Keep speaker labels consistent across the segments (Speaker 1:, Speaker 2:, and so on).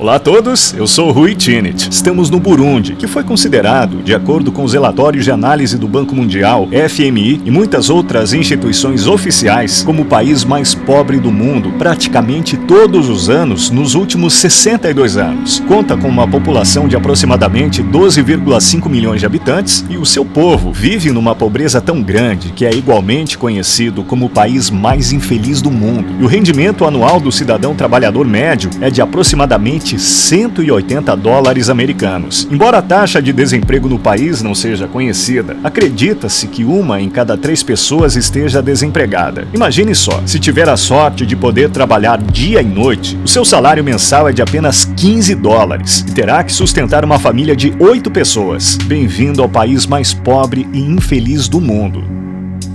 Speaker 1: Olá a todos, eu sou Rui Tchinet. Estamos no Burundi, que foi considerado, de acordo com os relatórios de análise do Banco Mundial, FMI e muitas outras instituições oficiais, como o país mais pobre do mundo, praticamente todos os anos nos últimos 62 anos. Conta com uma população de aproximadamente 12,5 milhões de habitantes e o seu povo vive numa pobreza tão grande que é igualmente conhecido como o país mais infeliz do mundo. E o rendimento anual do cidadão trabalhador médio é de aproximadamente $180 americanos. Embora a taxa de desemprego no país não seja conhecida, acredita-se que 1 em cada 3 pessoas esteja desempregada. Imagine só, se tiver a sorte de poder trabalhar dia e noite, o seu salário mensal é de apenas $15 e terá que sustentar uma família de 8 pessoas. Bem-vindo ao país mais pobre e infeliz do mundo.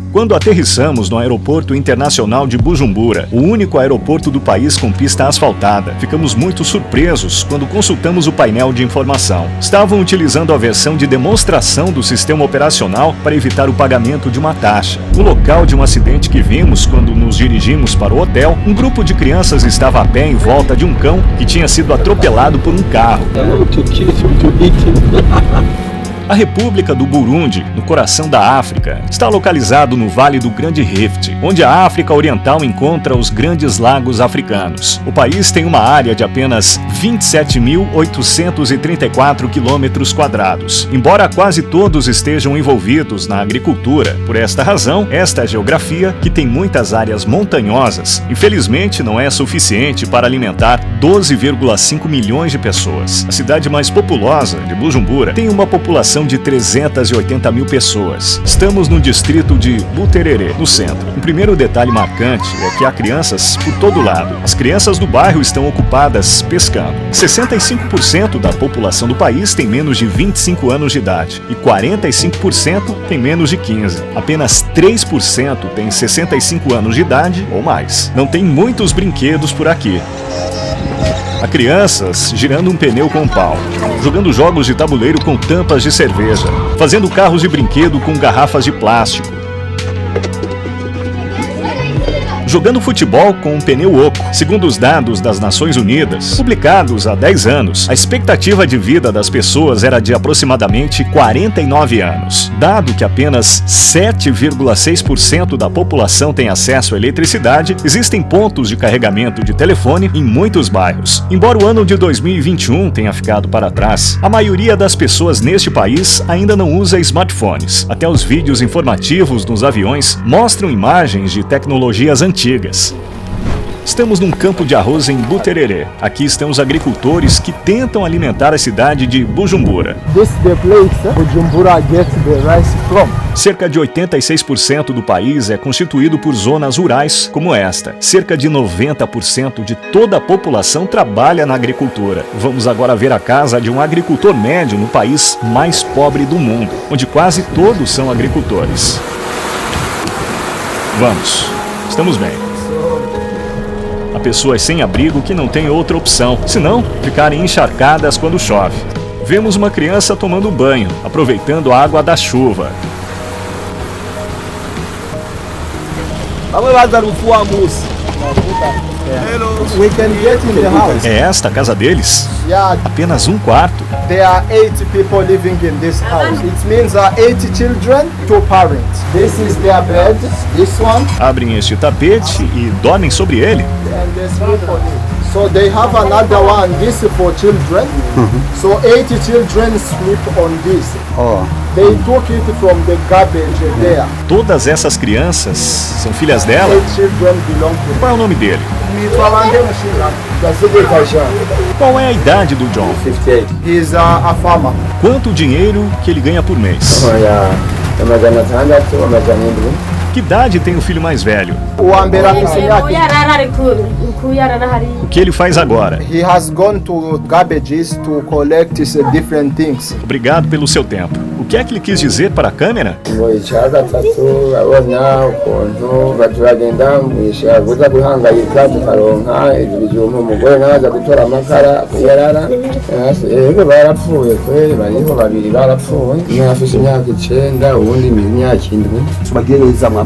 Speaker 1: Quando aterrissamos no Aeroporto Internacional de Bujumbura, o único aeroporto do país com pista asfaltada, ficamos muito surpresos quando consultamos o painel de informação. Estavam utilizando a versão de demonstração do sistema operacional para evitar o pagamento de uma taxa. No local de um acidente que vimos quando nos dirigimos para o hotel, um grupo de crianças estava a pé em volta de um cão que tinha sido atropelado por um carro. A República do Burundi, no coração da África, está localizado no Vale do Grande Rift, onde a África Oriental encontra os grandes lagos africanos. O país tem uma área de apenas 27.834 km². Embora quase todos estejam envolvidos na agricultura, por esta razão, esta geografia, que tem muitas áreas montanhosas, infelizmente não é suficiente para alimentar 12,5 milhões de pessoas. A cidade mais populosa, de Bujumbura, tem uma população de 380 mil pessoas. Estamos no distrito de Buterere, no centro. Um primeiro detalhe marcante é que há crianças por todo lado. As crianças do bairro estão ocupadas pescando. 65% da população do país tem menos de 25 anos de idade e 45% tem menos de 15. Apenas 3% tem 65 anos de idade ou mais. Não tem muitos brinquedos por aqui. Há crianças girando um pneu com um pau, jogando jogos de tabuleiro com tampas de cerveja, fazendo carros de brinquedo com garrafas de plástico, jogando futebol com um pneu oco. Segundo os dados das Nações Unidas, publicados há 10 anos, a expectativa de vida das pessoas era de aproximadamente 49 anos. Dado que apenas 7,6% da população tem acesso à eletricidade, existem pontos de carregamento de telefone em muitos bairros. Embora o ano de 2021 tenha ficado para trás, a maioria das pessoas neste país ainda não usa smartphones. Até os vídeos informativos nos aviões mostram imagens de tecnologias antigas. Estamos num campo de arroz em Buterere. Aqui estão os agricultores que tentam alimentar a cidade de Bujumbura. Cerca de 86% do país é constituído por zonas rurais como esta. Cerca de 90% de toda a população trabalha na agricultura. Vamos agora ver a casa de um agricultor médio no país mais pobre do mundo, onde quase todos são agricultores. Vamos, estamos bem. Há pessoas sem abrigo que não têm outra opção, senão ficarem encharcadas quando chove. Vemos uma criança tomando banho, aproveitando a água da chuva. É esta a casa deles? Apenas um quarto.
Speaker 2: There are 8 people living in this house. It means 8 children, 2 parents. This is their bed, this one.
Speaker 1: Abrem este tapete e dormem sobre ele.
Speaker 2: And they sleep on it. So they have another one, this is for children. So 8 children sleep on this. They took it from the garbage there.
Speaker 1: Todas essas crianças são filhas dela?
Speaker 2: 8 children belong to
Speaker 1: Qual é o nome dele?
Speaker 2: her.
Speaker 1: Qual é a idade do John?
Speaker 2: 58. He is a farmer.
Speaker 1: Quanto o dinheiro que ele ganha por mês? Que idade tem o filho mais velho? O que ele faz agora?
Speaker 2: He has gone to garbages to collect different things.
Speaker 1: Obrigado pelo seu tempo. O que é que ele quis dizer para a câmera?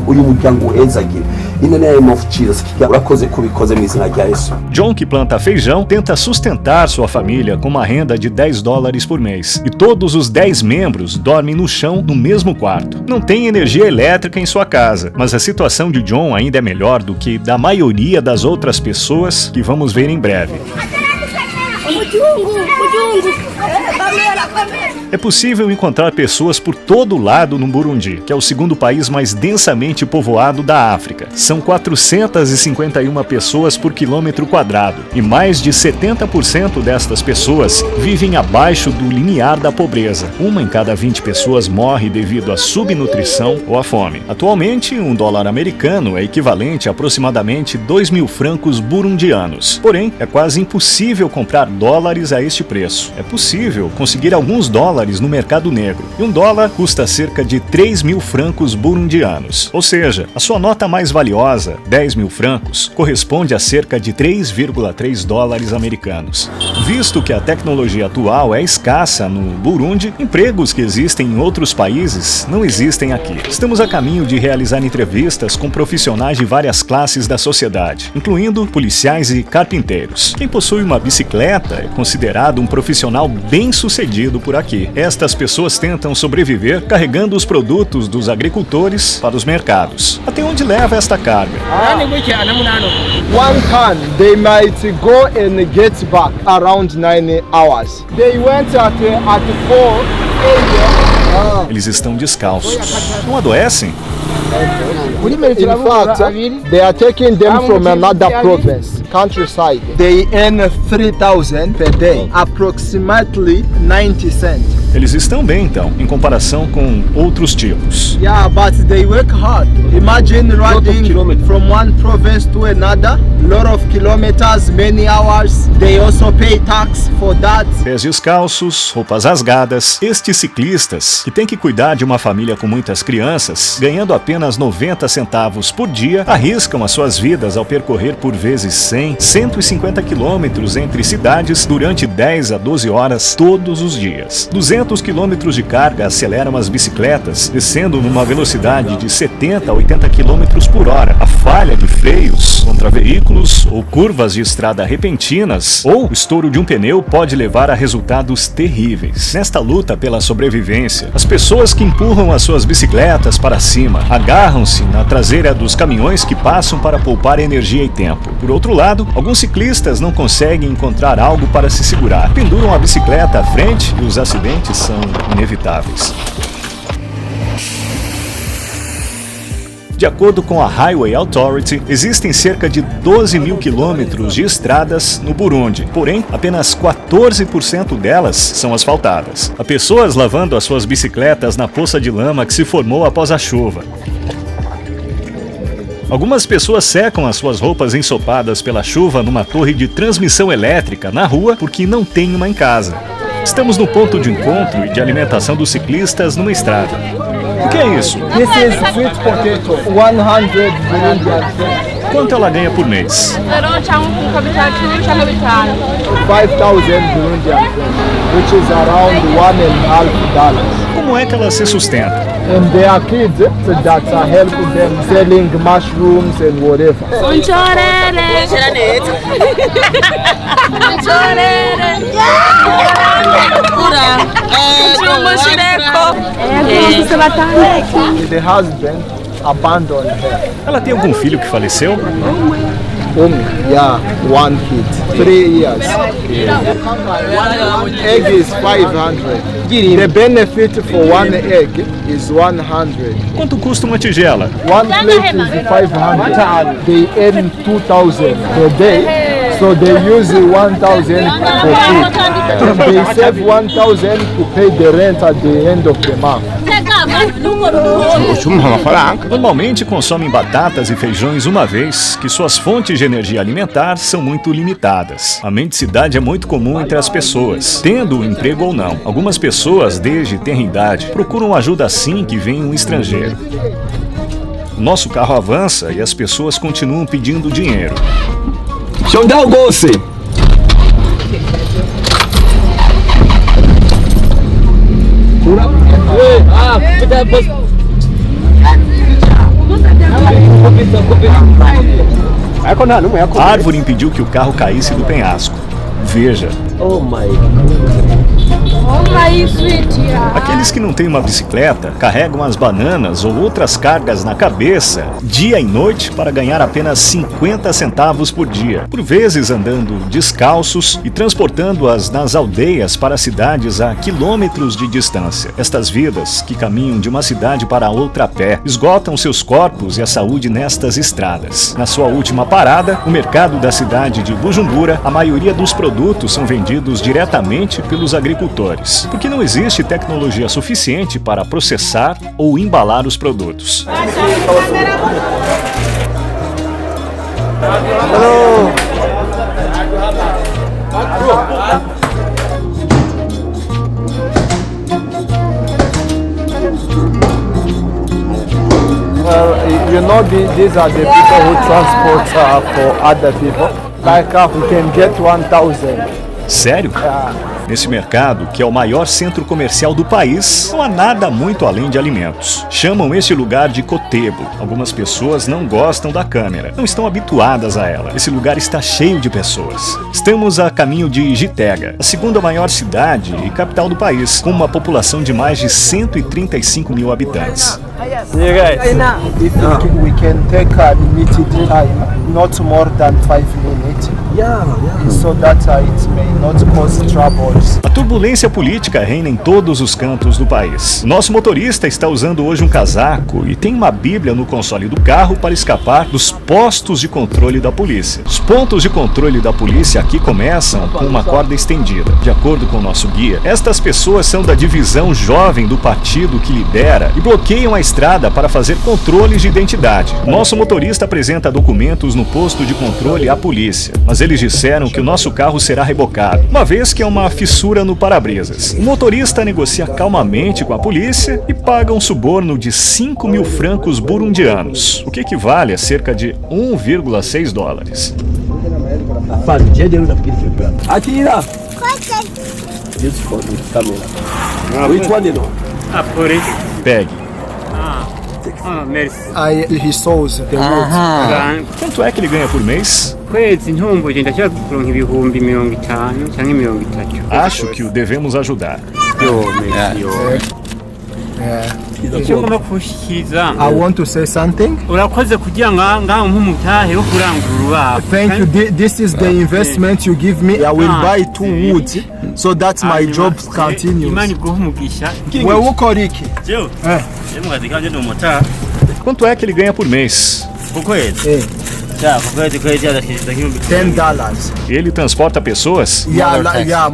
Speaker 3: uyu muryango Ezagi In the name of Jesus, urakoze kubikoze mu izina rya Yesu.
Speaker 1: John, que planta feijão, tenta sustentar sua família com uma renda de $10 por mês. E todos os 10 membros dormem no chão no mesmo quarto. Não tem energia elétrica em sua casa, mas a situação de John ainda é melhor do que da maioria das outras pessoas que vamos ver em breve. É possível encontrar pessoas por todo lado no Burundi, que é o segundo país mais densamente povoado da África. São 451 pessoas por quilômetro quadrado, e mais de 70% destas pessoas vivem abaixo do limiar da pobreza. Uma em cada 20 pessoas morre devido à subnutrição ou à fome. Atualmente, $1 americano é equivalente a aproximadamente 2.000 francos burundianos. Porém, é quase impossível comprar dólares a este preço. É possível conseguir alguns dólares no mercado negro, e $1 custa cerca de 3.000 francos burundianos. Ou seja, a sua nota mais valiosa, 10.000 francos, corresponde a cerca de 3,3 dólares americanos. Visto que a tecnologia atual é escassa no Burundi, empregos que existem em outros países não existem aqui. Estamos a caminho de realizar entrevistas com profissionais de várias classes da sociedade, incluindo policiais e carpinteiros. Quem possui uma bicicleta é considerado um profissional bem-sucedido por aqui. Estas pessoas tentam sobreviver carregando os produtos dos agricultores para os mercados. Até onde leva esta carga?
Speaker 2: One can, they might go and get back around 9 hours. They went at 4 a.m.
Speaker 1: Eles estão descalços. Não adoecem?
Speaker 2: In fact, they are taking them from another province, countryside. They earn 3,000 per day, approximately 90 cents.
Speaker 1: Eles estão bem, então, em comparação com outros tipos.
Speaker 2: Yeah, but they work hard. Imagine riding from one province to another, lot of kilometers, many hours. They also pay tax for that.
Speaker 1: Pés descalços, roupas rasgadas. Estes ciclistas, que têm que cuidar de uma família com muitas crianças, ganhando apenas 90 centavos por dia, arriscam as suas vidas ao percorrer por vezes 100, 150 quilômetros entre cidades durante 10 a 12 horas todos os dias. 200 quilômetros de carga aceleram as bicicletas, descendo numa velocidade de 70 a 80 quilômetros por hora. A falha de freios contra veículos ou curvas de estrada repentinas ou o estouro de um pneu pode levar a resultados terríveis. Nesta luta pela sobrevivência, as pessoas que empurram as suas bicicletas para cima agarram-se na traseira dos caminhões que passam para poupar energia e tempo. Por outro lado, alguns ciclistas não conseguem encontrar algo para se segurar. Penduram a bicicleta à frente e os acidentes são inevitáveis. De acordo com a Highway Authority, existem cerca de 12.000 quilômetros de estradas no Burundi, porém, apenas 14% delas são asfaltadas. Há pessoas lavando as suas bicicletas na poça de lama que se formou após a chuva. Algumas pessoas secam as suas roupas ensopadas pela chuva numa torre de transmissão elétrica na rua porque não tem uma em casa. Estamos no ponto de encontro e de alimentação dos ciclistas numa estrada. O que é isso?
Speaker 2: This is sweet potato, 100 Burundian francs.
Speaker 1: Quanto ela ganha por mês?
Speaker 2: 5,000 Burundian francs, which is around $1.5.
Speaker 1: Como é que ela se sustenta?
Speaker 2: And there are kids that are helping them selling mushrooms and whatever. The husband abandoned her.
Speaker 1: Ela tem algum filho que faleceu?
Speaker 2: Yeah, one kid, 3 years. Egg is 500. The benefit for one egg is 100.
Speaker 1: Quanto custa uma tigela?
Speaker 2: One plate is 500. They earn 2,000 per day, so they use 1,000 for food. They save 1,000 to pay the rent at the end of the month.
Speaker 1: Normalmente consomem batatas e feijões uma vez, que suas fontes de energia alimentar são muito limitadas. A mendicidade é muito comum entre as pessoas, tendo um emprego ou não. Algumas pessoas, desde tenra idade, procuram ajuda assim que vem um estrangeiro. Nosso carro avança e as pessoas continuam pedindo dinheiro. A árvore impediu que o carro caísse do penhasco. Veja.
Speaker 4: Oh my.
Speaker 1: Aqueles que não têm uma bicicleta carregam as bananas ou outras cargas na cabeça dia e noite para ganhar apenas 50 centavos por dia, por vezes andando descalços e transportando-as nas aldeias para cidades a quilômetros de distância. Estas vidas, que caminham de uma cidade para outra a pé, esgotam seus corpos e a saúde nestas estradas. Na sua última parada, o mercado da cidade de Bujumbura, a maioria dos produtos são vendidos diretamente pelos agricultores, porque não existe tecnologia suficiente para processar ou embalar os produtos.
Speaker 2: Well, you know, these are the people who transport for other people. Like we can get 1,000.
Speaker 1: Sério? Nesse mercado, que é o maior centro comercial do país, não há nada muito além de alimentos. Chamam este lugar de Cotebo. Algumas pessoas não gostam da câmera, não estão habituadas a ela. Esse lugar está cheio de pessoas. Estamos a caminho de Gitega, a segunda maior cidade e capital do país, com uma população de mais de 135 mil habitantes.
Speaker 2: If we can take a limited time, not more than 5 minutes, so that it may not cause troubles.
Speaker 1: A turbulência política reina em todos os cantos do país. Nosso motorista está usando hoje um casaco e tem uma bíblia no console do carro para escapar dos postos de controle da polícia. Os pontos de controle da polícia aqui começam com uma corda estendida. De acordo com o nosso guia, estas pessoas são da divisão jovem do partido que lidera e bloqueiam a estrada para fazer controles de identidade. Nosso motorista apresenta documentos no posto de controle à polícia, mas eles disseram que o nosso carro será rebocado, uma vez que é uma fissura no para-brisas. O motorista negocia calmamente com a polícia e paga um suborno de 5 mil francos burundianos, o que equivale a cerca de 1,6 dólares.
Speaker 3: Atira! This for the camera. Which one you know?
Speaker 1: Pegue.
Speaker 2: He sows the wood.
Speaker 1: Quanto é que ele ganha por mês? Acho que o devemos ajudar.
Speaker 2: I want to say something. Thank you. This is the investment you give me. I will buy 2 woods so that my job continues. Wewe uko Riki?
Speaker 1: Quanto é que ele ganha por mês?
Speaker 2: $10.
Speaker 1: Ele transporta pessoas?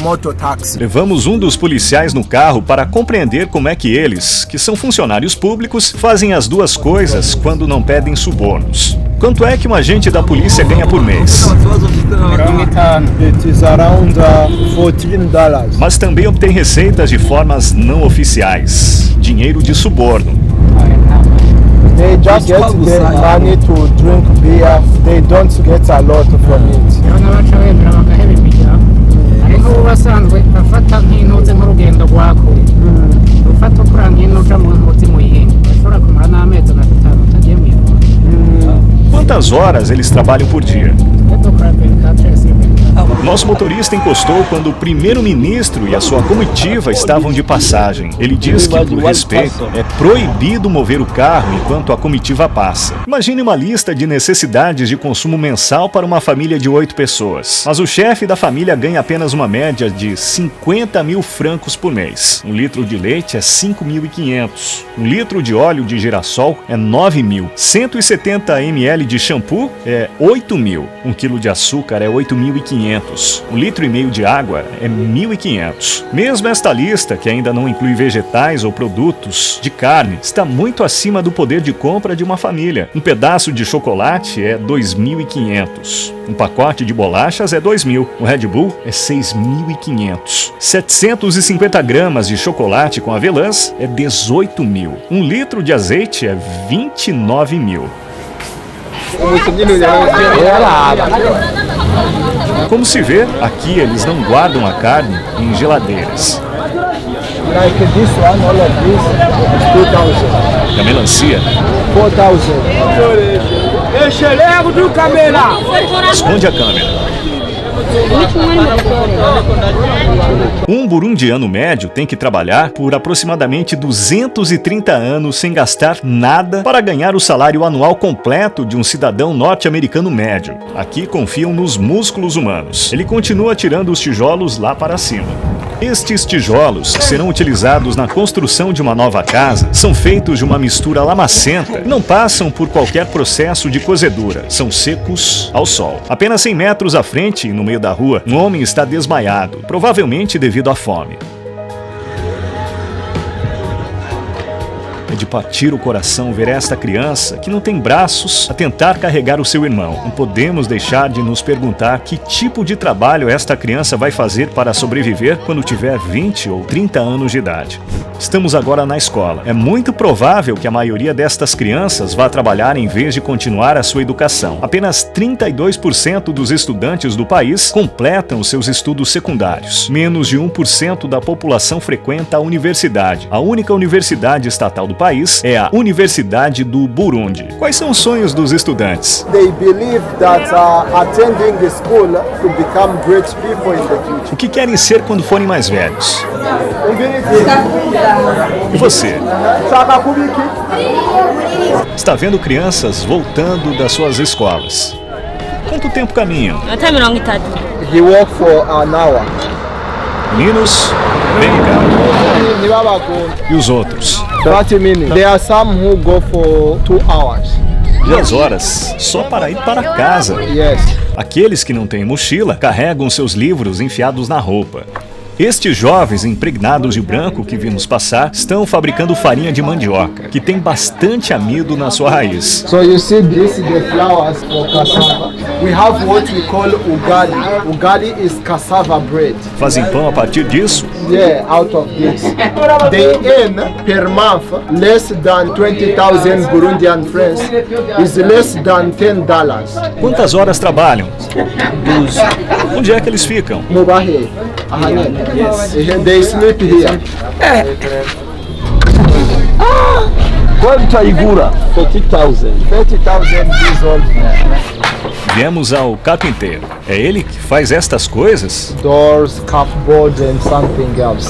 Speaker 2: Mototaxi.
Speaker 1: Levamos um dos policiais no carro para compreender como é que eles, que são funcionários públicos, fazem as duas coisas quando não pedem subornos. Quanto é que um agente da polícia ganha por mês?
Speaker 2: It is around $14.
Speaker 1: Mas também obtém receitas de formas não oficiais. Dinheiro de suborno.
Speaker 2: They just get the money to drink beer. They don't get a lot from it.
Speaker 5: Hariho basanzwe bafata nk'intuze nk'urugendo rwako ufata kuranga inuja mu ntuzi mu yindi ushobora kumara n'amezi 5 utagiye mu yindi.
Speaker 1: Quantas horas eles trabalham por dia? Nosso motorista encostou quando o primeiro-ministro e a sua comitiva estavam de passagem. Ele diz que, por respeito, é proibido mover o carro enquanto a comitiva passa. Imagine uma lista de necessidades de consumo mensal para uma família de 8 pessoas. Mas o chefe da família ganha apenas uma média de 50 mil francos por mês. 1 litro de leite é 5.500. 1 litro de óleo de girassol é 9.000. 170 ml de shampoo é 8.000. 1 quilo de açúcar é 8.500. 1,5 litro de água é 1.500. Mesmo esta lista, que ainda não inclui vegetais ou produtos de carne, está muito acima do poder de compra de uma família. Um pedaço de chocolate é 2.500. Um pacote de bolachas é 2.000. Um Red Bull é 6.500. 750 gramas de chocolate com avelãs é 18.000. 1 litro de azeite é 29.000. Como se vê, aqui eles não guardam a carne em geladeiras.
Speaker 2: Like this one, all of this is 2,000.
Speaker 1: Da melancia,
Speaker 2: 4,000.
Speaker 1: esconde a câmera. Um burundiano médio tem que trabalhar por aproximadamente 230 anos sem gastar nada para ganhar o salário anual completo de um cidadão norte-americano médio. Aqui confiam nos músculos humanos. Ele continua tirando os tijolos lá para cima. Estes tijolos serão utilizados na construção de uma nova casa, são feitos de uma mistura lamacenta, não passam por qualquer processo de cozedura, são secos ao sol. Apenas 100 metros à frente, no meio da rua, um homem está desmaiado, provavelmente devido à fome. É de partir o coração ver esta criança, que não tem braços, a tentar carregar o seu irmão. Não podemos deixar de nos perguntar que tipo de trabalho esta criança vai fazer para sobreviver quando tiver 20 ou 30 anos de idade. Estamos agora na escola. É muito provável que a maioria destas crianças vá trabalhar em vez de continuar a sua educação. Apenas 32% dos estudantes do país completam seus estudos secundários. Menos de 1% da população frequenta a universidade. A única universidade estatal do país é a Universidade do Burundi. Quais são os sonhos dos estudantes?
Speaker 2: They believe that attending the school to become great people in the future.
Speaker 1: O que querem ser quando forem mais velhos? E você? Está vendo crianças voltando das suas escolas. Quanto tempo caminham?
Speaker 2: He walk for an hour.
Speaker 1: Meninos, vem cá. E os outros?
Speaker 2: 30 minutes. There are some who go for 2 hours.
Speaker 1: 2 horas só para ir para casa.
Speaker 2: Yes.
Speaker 1: Aqueles que não têm mochila carregam seus livros enfiados na roupa. Estes jovens impregnados de branco que vimos passar estão fabricando farinha de mandioca, que tem bastante amido na sua raiz.
Speaker 2: So you see this is the flowers for cassava. We have what we call ugali. Ugali is cassava bread.
Speaker 1: Fazem pão a partir disso?
Speaker 2: Yeah, out of this. They earn per month less than 20,000 Burundian francs. Is less than $10.
Speaker 1: Quantas horas trabalham? 12. Onde é que eles ficam?
Speaker 2: Mubahe. Yes. They sleep here.
Speaker 3: Quanto a igura? 40,000.
Speaker 2: 30,000 years old.
Speaker 1: Viemos ao carpinteiro. É ele que faz estas coisas?
Speaker 2: Doors, cupboards and something else.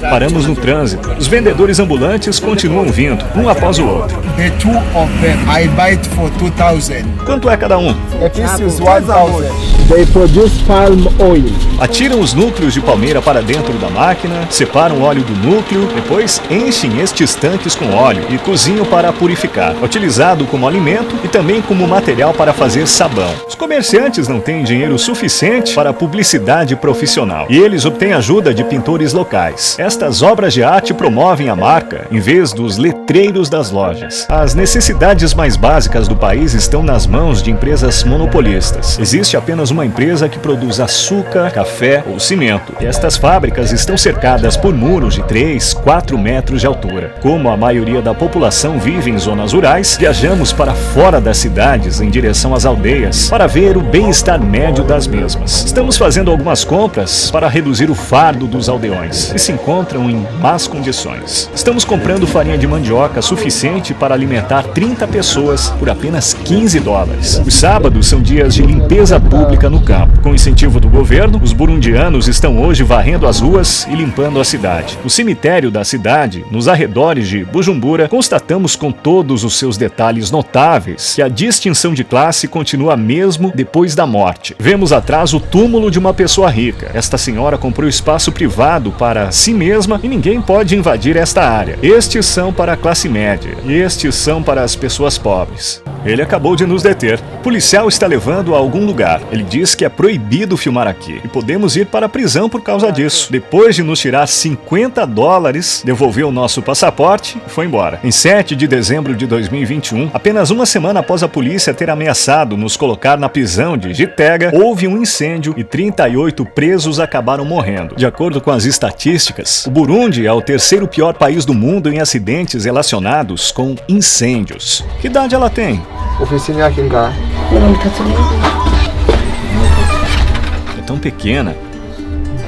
Speaker 1: Paramos no trânsito. Os vendedores ambulantes continuam vindo, um após o outro.
Speaker 2: The two of them, I buy it for 2,000.
Speaker 1: Quanto é cada um?
Speaker 2: A piece is 1,000. They produce palm oil.
Speaker 1: Atiram os núcleos de palmeira para dentro da máquina, separam o óleo do núcleo, depois enchem estes tanques com óleo e cozinham para purificar. É utilizado como alimento e também como material para fazer sabão. Os comerciantes não têm dinheiro suficiente para publicidade profissional e eles obtêm ajuda de pintores locais. Estas obras de arte promovem a marca em vez dos letreiros das lojas. As necessidades mais básicas do país estão nas mãos de empresas monopolistas. Existe apenas uma empresa que produz açúcar, café ou cimento. E estas fábricas estão cercadas por muros de 3, 4 metros de altura. Como a maioria da população vive em zonas rurais, viajamos para fora das cidades em direção às aldeias para ver o bem-estar médio das mesmas. Estamos fazendo algumas compras para reduzir o fardo dos aldeões, que se encontram em más condições. Estamos comprando farinha de mandioca suficiente para alimentar 30 pessoas por apenas $15. Os sábados são dias de limpeza pública no campo. Com incentivo do governo, os burundianos estão hoje varrendo as ruas e limpando a cidade. No cemitério da cidade, nos arredores de Bujumbura, constatamos com todos os seus detalhes notáveis que a distinção de classe continua mesmo depois da morte. Vemos atrás o túmulo de uma pessoa rica. Esta senhora comprou espaço privado para si mesma e ninguém pode invadir esta área. Estes são para a classe média e estes são para as pessoas pobres. Ele acabou de nos deter. O policial está levando a algum lugar. Ele diz que é proibido filmar aqui e podemos ir para a prisão por causa disso. Depois de nos tirar $50, devolveu o nosso passaporte e foi embora. Em 7 de dezembro de 2021, apenas uma semana após a polícia ter ameaçado nos colocar na prisão de Gitega, houve um incêndio e 38 presos acabaram morrendo. De acordo com as estatísticas, o Burundi é o terceiro pior país do mundo em acidentes relacionados com incêndios. Que idade ela tem?
Speaker 2: Oficina aqui em cá.
Speaker 1: É tão pequena.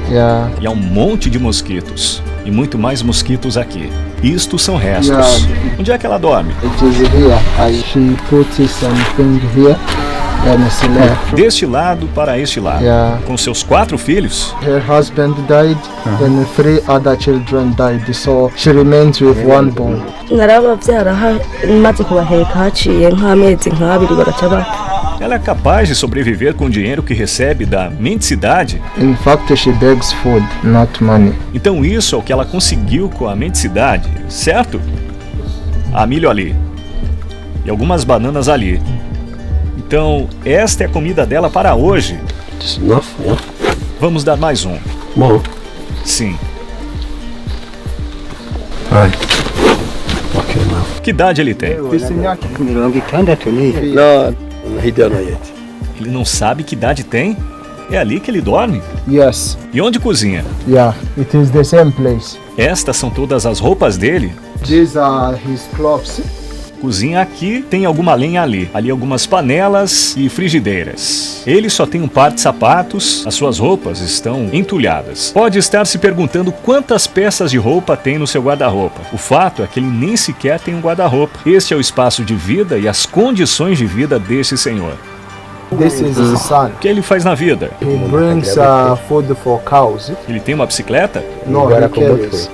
Speaker 2: Yeah.
Speaker 1: E há um monte de mosquitos. E muito mais mosquitos aqui. Isto são restos.
Speaker 2: Yeah.
Speaker 1: Onde é que ela dorme?
Speaker 2: It is here. She put something here. And she left.
Speaker 1: Deste lado para este lado.
Speaker 2: Yeah.
Speaker 1: Com seus 4 filhos.
Speaker 2: Her husband died and 3 other children died. So she remains with one boy.
Speaker 1: Ela é capaz de sobreviver com o dinheiro que recebe da mendicidade?
Speaker 2: In fact, she begs food, not money.
Speaker 1: Então isso é o que ela conseguiu com a mendicidade, certo? Há milho ali. E algumas bananas ali. Então, esta é a comida dela para hoje. Vamos dar mais um.
Speaker 3: Bom.
Speaker 1: Sim.
Speaker 3: Ai. Ok, não.
Speaker 1: Que idade ele tem?
Speaker 3: Não,
Speaker 1: Ele não sabe que idade tem? É ali que ele dorme?
Speaker 2: Yes.
Speaker 1: E onde cozinha?
Speaker 2: Yeah. It is the same place.
Speaker 1: Estas são todas as roupas dele?
Speaker 2: These are his clothes.
Speaker 1: Cozinha aqui, tem alguma lenha ali. Ali algumas panelas e frigideiras. Ele só tem um par de sapatos, as suas roupas estão entulhadas. Pode estar se perguntando quantas peças de roupa tem no seu guarda-roupa. O fato é que ele nem sequer tem um guarda-roupa. Este é o espaço de vida e as condições de vida deste senhor.
Speaker 2: This is his son.
Speaker 1: O que ele faz na vida?
Speaker 2: He brings food for cows.
Speaker 1: Ele tem uma bicicleta?
Speaker 2: No, he carries.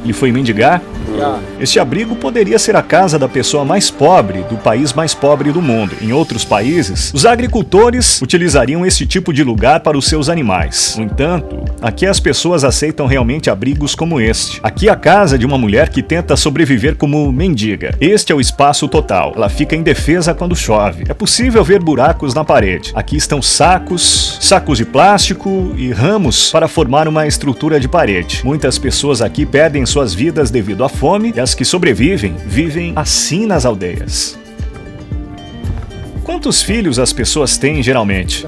Speaker 1: Ele foi mendigar?
Speaker 2: Yeah.
Speaker 1: Este abrigo poderia ser a casa da pessoa mais pobre do país mais pobre do mundo. Em outros países, os agricultores utilizariam este tipo de lugar para os seus animais. No entanto, aqui as pessoas aceitam realmente abrigos como este. Aqui é a casa de uma mulher que tenta sobreviver como mendiga. Este é o espaço total. Ela fica indefesa quando chove. É possível ver buracos na parede. Aqui estão sacos de plástico e ramos para formar uma estrutura de parede. Muitas pessoas aqui perdem suas vidas devido à fome e as que sobrevivem vivem assim nas aldeias. Quantos filhos as pessoas têm geralmente?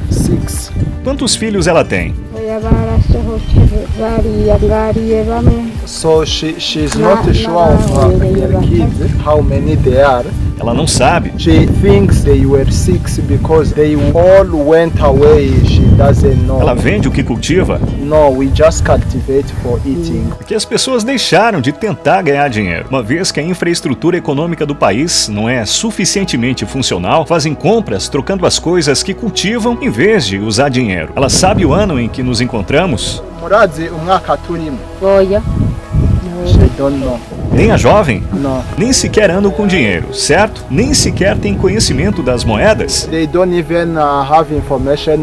Speaker 2: 6.
Speaker 1: Quantos filhos ela tem?
Speaker 2: So she's not sure of her kids, how many they are.
Speaker 1: Ela não sabe.
Speaker 2: She thinks they were 6 because they all went away. She doesn't know.
Speaker 1: Ela vende o que cultiva?
Speaker 2: No, we just cultivate for eating.
Speaker 1: Que as pessoas deixaram de tentar ganhar dinheiro. Uma vez que a infraestrutura econômica do país não é suficientemente funcional, fazem compras trocando as coisas que cultivam em vez de usar dinheiro. Ela sabe o ano em que nos encontramos?
Speaker 2: Murazi umwaka turimo. She don't know.
Speaker 1: Nem a jovem?
Speaker 2: No.
Speaker 1: Nem sequer andam com dinheiro, certo? Nem sequer tem conhecimento das moedas?
Speaker 2: They don't even have information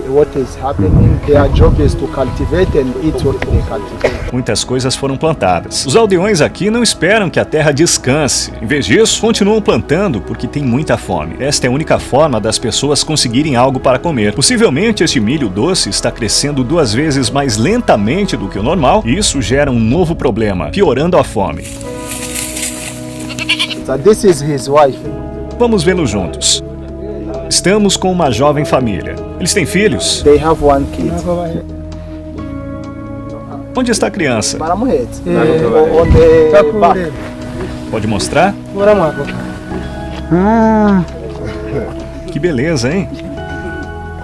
Speaker 2: what is happening. Their job is to cultivate and eat what they cultivate.
Speaker 1: Muitas coisas foram plantadas. Os aldeões aqui não esperam que a terra descanse. Em vez disso, continuam plantando porque tem muita fome. Esta é a única forma das pessoas conseguirem algo para comer. Possivelmente este milho doce está crescendo 2 vezes mais lentamente do que o normal e isso gera um novo problema, piorando a fome.
Speaker 2: So this is his wife.
Speaker 1: Vamos vê-lo juntos. Estamos com uma jovem família. Eles têm filhos?
Speaker 2: They have one kid.
Speaker 1: Onde está a criança?
Speaker 2: On the back.
Speaker 1: Pode mostrar? Que beleza, hein?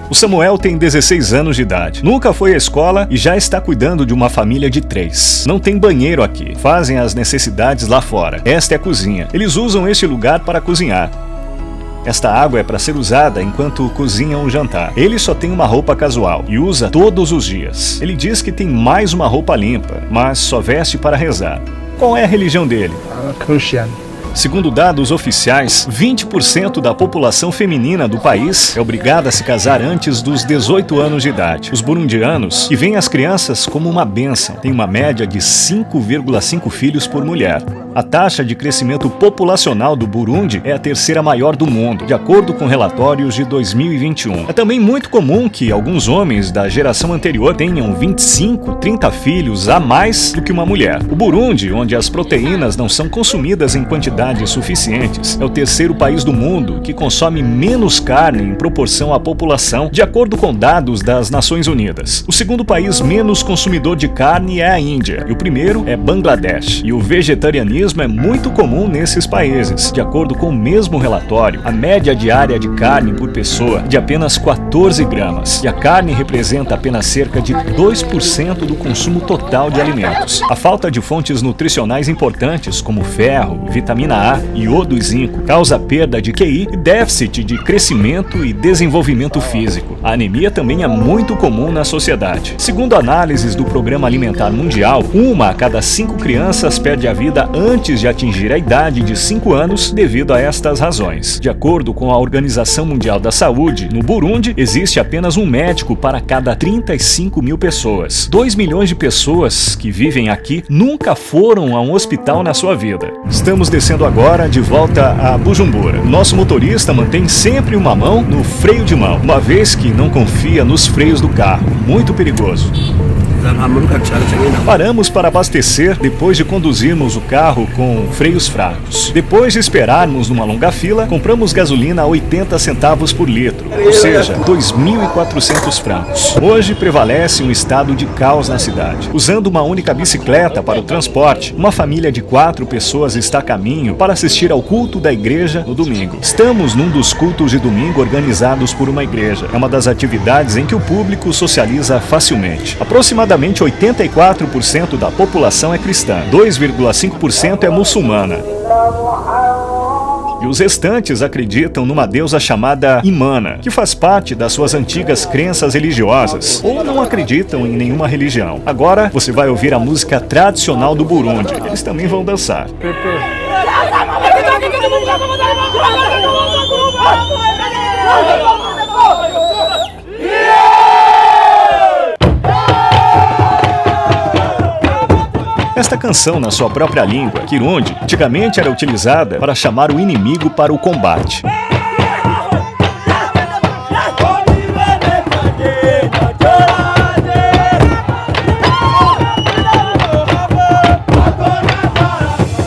Speaker 1: O Samuel tem 16 anos de idade. Nunca foi à escola e já está cuidando de uma família de 3. Não tem banheiro aqui. Fazem as necessidades lá fora. Esta é a cozinha. Eles usam este lugar para cozinhar. Esta água é para ser usada enquanto cozinham o jantar. Ele só tem uma roupa casual e usa todos os dias. Ele diz que tem mais uma roupa limpa, mas só veste para rezar. Qual é a religião dele?
Speaker 2: Christian.
Speaker 1: Segundo dados oficiais, 20% da população feminina do país é obrigada a se casar antes dos 18 anos de idade. Os burundianos, que veem as crianças como uma bênção, têm uma média de 5,5 filhos por mulher. A taxa de crescimento populacional do Burundi é a terceira maior do mundo, de acordo com relatórios de 2021. É também muito comum que alguns homens da geração anterior tenham 25, 30 filhos a mais do que uma mulher. O Burundi, onde as proteínas não são consumidas em quantidades suficientes, é o terceiro país do mundo que consome menos carne em proporção à população, de acordo com dados das Nações Unidas. O segundo país menos consumidor de carne é a Índia, e o primeiro é Bangladesh. E o vegetarianismo é muito comum nesses países. De acordo com o mesmo relatório, a média diária de carne por pessoa é de apenas 14 gramas, e a carne representa apenas cerca de 2% do consumo total de alimentos. A falta de fontes nutricionais importantes, como ferro, vitamina A, iodo e zinco, causa perda de QI e déficit de crescimento e desenvolvimento físico. A anemia também é muito comum na sociedade. Segundo análises do Programa Alimentar Mundial, 1 a cada 5 crianças perde a vida antes de atingir a idade de 5 anos devido a estas razões. De acordo com a Organização Mundial da Saúde, no Burundi existe apenas um médico para cada 35 mil pessoas. 2 milhões de pessoas que vivem aqui nunca foram a um hospital na sua vida. Estamos descendo agora de volta a Bujumbura. Nosso motorista mantém sempre uma mão no freio de mão, uma vez que não confia nos freios do carro. Muito perigoso. Paramos para abastecer depois de conduzirmos o carro com freios fracos. Depois de esperarmos numa longa fila, compramos gasolina a 80 centavos por litro, ou seja, 2.400 francos. Hoje prevalece um estado de caos na cidade. Usando uma única bicicleta para o transporte, uma família de 4 pessoas está a caminho para assistir ao culto da igreja no domingo. Estamos num dos cultos de domingo organizados por uma igreja. É uma das atividades em que o público socializa facilmente. Aproximadamente 84% da população é cristã, 2,5% é muçulmana. E os restantes acreditam numa deusa chamada Imana, que faz parte das suas antigas crenças religiosas, ou não acreditam em nenhuma religião. Agora você vai ouvir a música tradicional do Burundi. Eles também vão dançar. Esta canção, na sua própria língua, Kirundi, antigamente era utilizada para chamar o inimigo para o combate.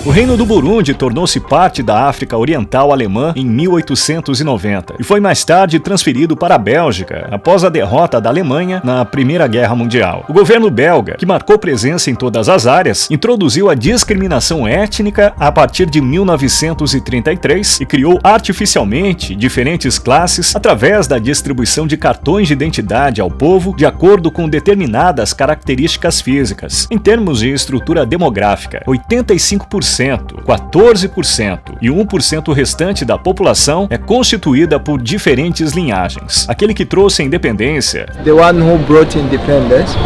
Speaker 1: O Reino do Burundi tornou-se parte da África Oriental Alemã em 1890 e foi mais tarde transferido para a Bélgica após a derrota da Alemanha na Primeira Guerra Mundial. O governo belga, que marcou presença em todas as áreas, introduziu a discriminação étnica a partir de 1933 e criou artificialmente diferentes classes através da distribuição de cartões de identidade ao povo de acordo com determinadas características físicas. Em termos de estrutura demográfica, 85%, 14% e 1% restante da população é constituída por diferentes linhagens. Aquele que trouxe a independência,
Speaker 2: The one who brought independence,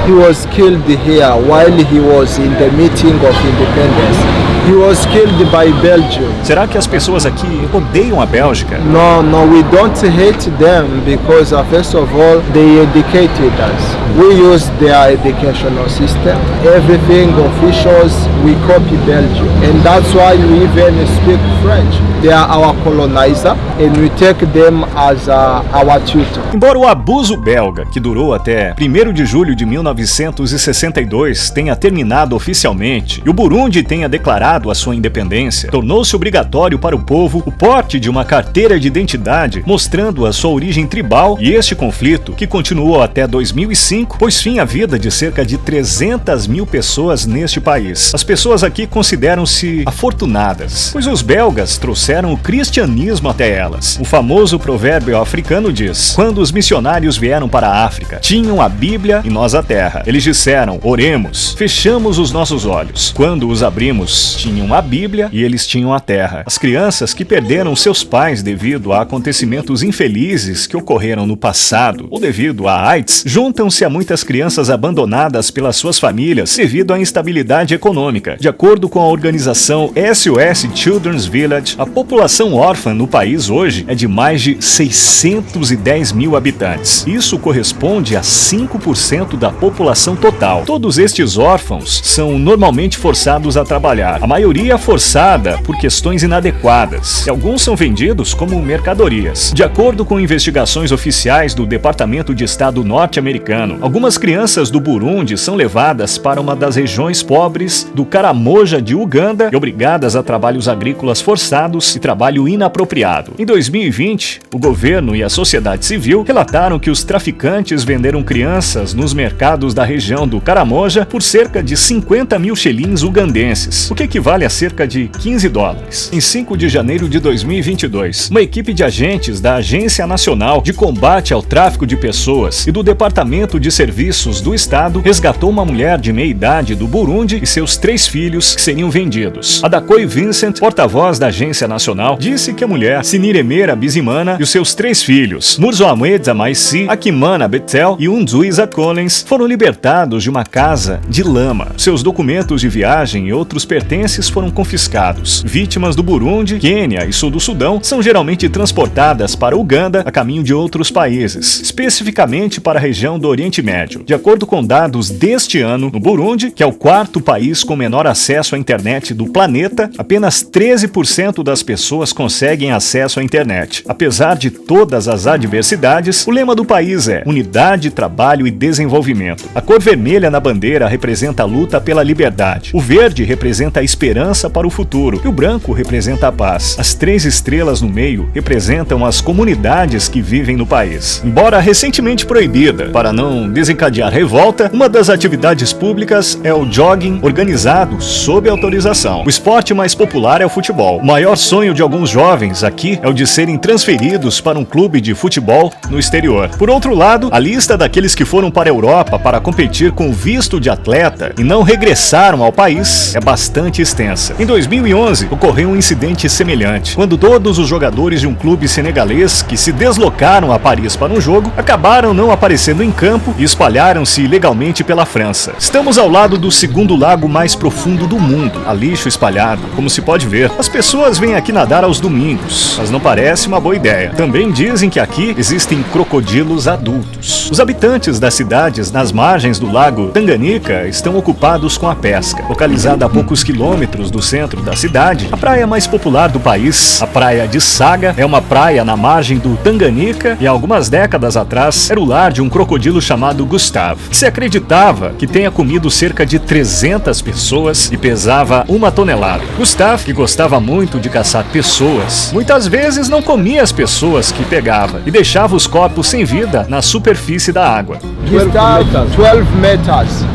Speaker 2: he was killed here while he was in the meeting of independence. He was killed by Belgium.
Speaker 1: Será que as pessoas aqui odeiam a Bélgica?
Speaker 2: No, we don't hate them because first of all, they educated us. We use their educational system. Everything officials, we copy Belgium. And that's why we even speak French. They are our colonizer and we take them as our tutor.
Speaker 1: Embora o abuso belga, que durou até 1º de julho de 1962, tenha terminado oficialmente e o Burundi tenha declarado a sua independência, tornou-se obrigatório para o povo o porte de uma carteira de identidade mostrando a sua origem tribal, e este conflito, que continuou até 2005, pôs fim à vida de cerca de 300 mil pessoas neste país. As pessoas aqui consideram-se afortunadas, pois os belgas trouxeram o cristianismo até elas. O famoso provérbio africano diz: quando os missionários vieram para a África, tinham a Bíblia e nós a terra. Eles disseram: oremos, fechamos os nossos olhos. Quando os abrimos, tinham a Bíblia e eles tinham a terra. As crianças que perderam seus pais devido a acontecimentos infelizes que ocorreram no passado ou devido à AIDS, juntam-se a muitas crianças abandonadas pelas suas famílias devido à instabilidade econômica. De acordo com a organização SOS Children's Village, a população órfã no país hoje é de mais de 610 mil habitantes. Isso corresponde a 5% da população total. Todos estes órfãos são normalmente forçados a trabalhar. A maioria forçada por questões inadequadas. E alguns são vendidos como mercadorias. De acordo com investigações oficiais do Departamento de Estado norte-americano, algumas crianças do Burundi são levadas para uma das regiões pobres do Karamoja de Uganda e obrigadas a trabalhos agrícolas forçados e trabalho inapropriado. Em 2020, o governo e a sociedade civil relataram que os traficantes venderam crianças nos mercados da região do Karamoja por cerca de 50 mil shillings ugandenses, o que equivale a cerca de 15 dólares. Em 5 de janeiro de 2022, uma equipe de agentes da Agência Nacional de Combate ao Tráfico de Pessoas e do Departamento de Serviços do Estado resgatou uma mulher de meia idade do Burundi e seus 3 filhos que seriam vendidos. Adakoi Vincent, porta-voz da Agência Nacional, disse que a mulher, Siniremera Bizimana, e os seus 3 filhos, Murzoamwe Zamaisi, Akimana Betel e Unzuiza Collins, foram libertados de uma casa de lama. Seus documentos de viagem e outros pertences foram confiscados. Vítimas do Burundi, Quênia e Sul do Sudão são geralmente transportadas para Uganda a caminho de outros países, especificamente para a região do Oriente Médio. De acordo com dados deste ano, no Burundi, que é o 4º país com menor acesso à internet do planeta, apenas 13% das pessoas conseguem acesso à internet. Apesar de todas as adversidades, o lema do país é Unidade, Trabalho e Desenvolvimento. A cor vermelha na bandeira representa a luta pela liberdade. O verde representa a esperança para o futuro e o branco representa a paz. As 3 estrelas no meio representam as comunidades que vivem no país. Embora recentemente proibida para não desencadear revolta, uma das atividades públicas é o jogging organizado sob autorização. O esporte mais popular é o futebol. O maior sonho de alguns jovens aqui é o de serem transferidos para um clube de futebol no exterior. Por outro lado, a lista daqueles que foram para a Europa para competir com visto de atleta e não regressaram ao país é bastante extensa. Em 2011, ocorreu um incidente semelhante, quando todos os jogadores de um clube senegalês que se deslocaram a Paris para um jogo acabaram não aparecendo em campo e espalharam-se ilegalmente pela França. Estamos ao lado do 2º lago mais profundo do mundo. Há lixo espalhado, como se pode ver. As pessoas vêm aqui nadar aos domingos, mas não parece uma boa ideia. Também dizem que aqui existem crocodilos adultos. Os habitantes das cidades nas margens do lago Tanganyika estão ocupados com a pesca. Localizada a poucos quilômetros do centro da cidade, a praia mais popular do país, a praia de Saga, é uma praia na margem do Tanganyika e há algumas décadas atrás era o lar de um crocodilo chamado Gustav, que se acreditava que tenha comido cerca de 300 pessoas e pesava 1 tonelada. Gustav, que gostava muito de caçar pessoas, muitas vezes não comia as pessoas que pegava e deixava os corpos sem vida na superfície da água.
Speaker 2: Gustav, 12 meters.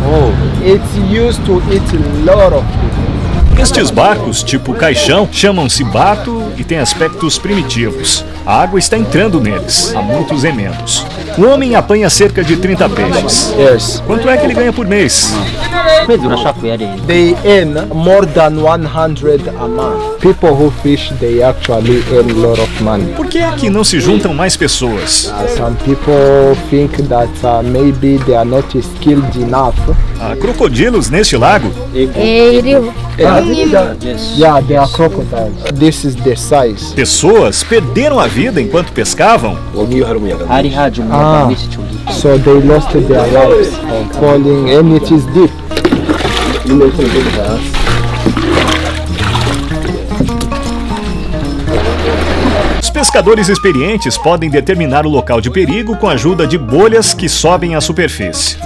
Speaker 2: Oh. It's used to eat a lot of people.
Speaker 1: Estes barcos, tipo caixão, chamam-se bato e têm aspectos primitivos. A água está entrando neles, há muitos remendos. O homem apanha cerca de 30 peixes.
Speaker 2: Yes.
Speaker 1: Quanto é que ele ganha por mês?
Speaker 2: They earn more than 100 a month. People who fish, they actually earn a lot of money.
Speaker 1: Por que é que não se juntam mais pessoas?
Speaker 2: Some people think that maybe they are not skilled enough.
Speaker 1: Há crocodilos neste lago?
Speaker 2: Yeah, they are crocodiles. This is their size.
Speaker 1: Pessoas perderam a vida enquanto pescavam?
Speaker 2: So they lost their lives falling, and it is deep.
Speaker 1: Os pescadores experientes podem determinar o local de perigo com a ajuda de bolhas que sobem à superfície.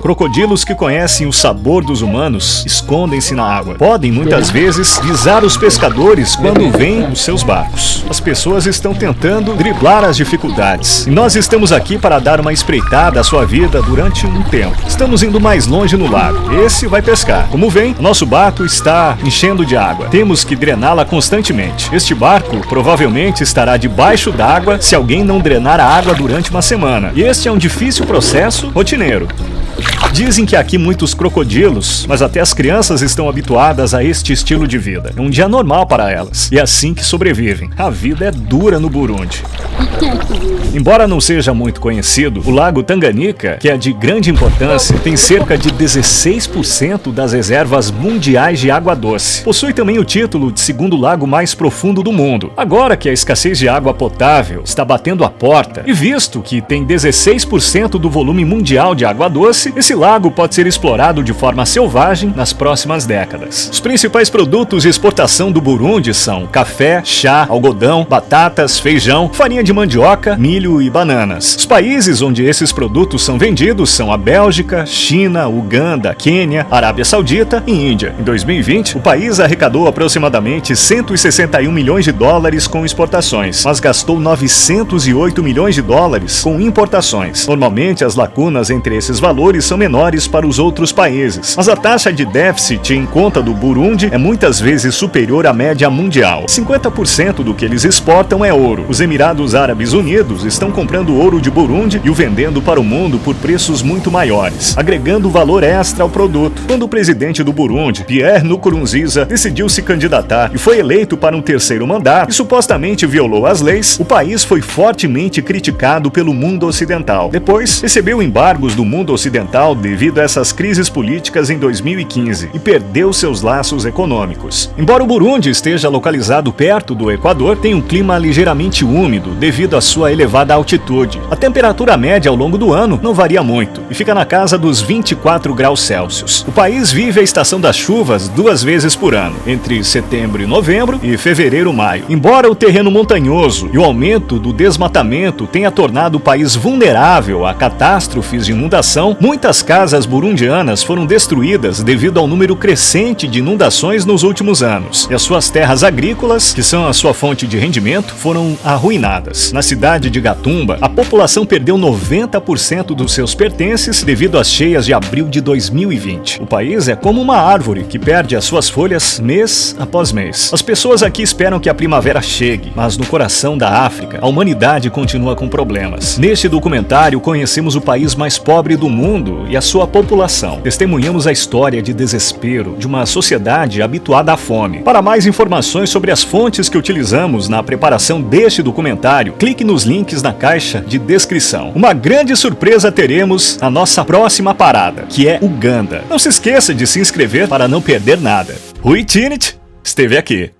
Speaker 1: Crocodilos que conhecem o sabor dos humanos escondem-se na água. Podem, muitas vezes, visar os pescadores quando vêm nos seus barcos. As pessoas estão tentando driblar as dificuldades. E nós estamos aqui para dar uma espreitada à sua vida durante um tempo. Estamos indo mais longe no lago. Esse vai pescar. Como vem, nosso barco está enchendo de água. Temos que drená-la constantemente. Este barco provavelmente estará debaixo d'água se alguém não drenar a água durante uma semana. E este é um difícil processo rotineiro. Dizem que aqui muitos crocodilos, mas até as crianças estão habituadas a este estilo de vida. É um dia normal para elas, e é assim que sobrevivem. A vida é dura no Burundi. Embora não seja muito conhecido, o lago Tanganyika, que é de grande importância, tem cerca de 16% das reservas mundiais de água doce. Possui também o título de segundo lago mais profundo do mundo. Agora que a escassez de água potável está batendo a porta, e visto que tem 16% do volume mundial de água doce, esse lago pode ser explorado de forma selvagem nas próximas décadas. Os principais produtos de exportação do Burundi são café, chá, algodão, batatas, feijão, farinha de mandioca, milho e bananas. Os países onde esses produtos são vendidos são a Bélgica, China, Uganda, Quênia, Arábia Saudita e Índia. Em 2020, o país arrecadou aproximadamente 161 milhões de dólares com exportações, mas gastou 908 milhões de dólares com importações. Normalmente, as lacunas entre esses valores são menores para os outros países, mas a taxa de déficit em conta do Burundi é muitas vezes superior à média mundial. 50% do que eles exportam é ouro. Os Emirados Árabes Unidos estão comprando ouro de Burundi e o vendendo para o mundo por preços muito maiores, agregando valor extra ao produto. Quando o presidente do Burundi, Pierre Nkurunziza, decidiu se candidatar e foi eleito para um terceiro mandato e supostamente violou as leis, o país foi fortemente criticado pelo mundo ocidental. Depois, recebeu embargos do mundo ocidental devido a essas crises políticas em 2015 e perdeu seus laços econômicos. Embora o Burundi esteja localizado perto do Equador, tem um clima ligeiramente úmido devido à sua elevada altitude. A temperatura média ao longo do ano não varia muito e fica na casa dos 24 graus Celsius. O país vive a estação das chuvas 2 vezes por ano, entre setembro e novembro e fevereiro e maio. Embora o terreno montanhoso e o aumento do desmatamento tenha tornado o país vulnerável a catástrofes de inundação, muitas casas burundianas foram destruídas devido ao número crescente de inundações nos últimos anos, e as suas terras agrícolas, que são a sua fonte de rendimento, foram arruinadas. Na cidade de Gatumba, a população perdeu 90% dos seus pertences devido às cheias de abril de 2020. O país é como uma árvore que perde as suas folhas mês após mês. As pessoas aqui esperam que a primavera chegue, mas no coração da África, a humanidade continua com problemas. Neste documentário, conhecemos o país mais pobre do mundo e a sua população. Testemunhamos a história de desespero de uma sociedade habituada à fome. Para mais informações sobre as fontes que utilizamos na preparação deste documentário, clique nos links na caixa de descrição. Uma grande surpresa teremos na nossa próxima parada, que é Uganda. Não se esqueça de se inscrever para não perder nada. Rui Tinit esteve aqui.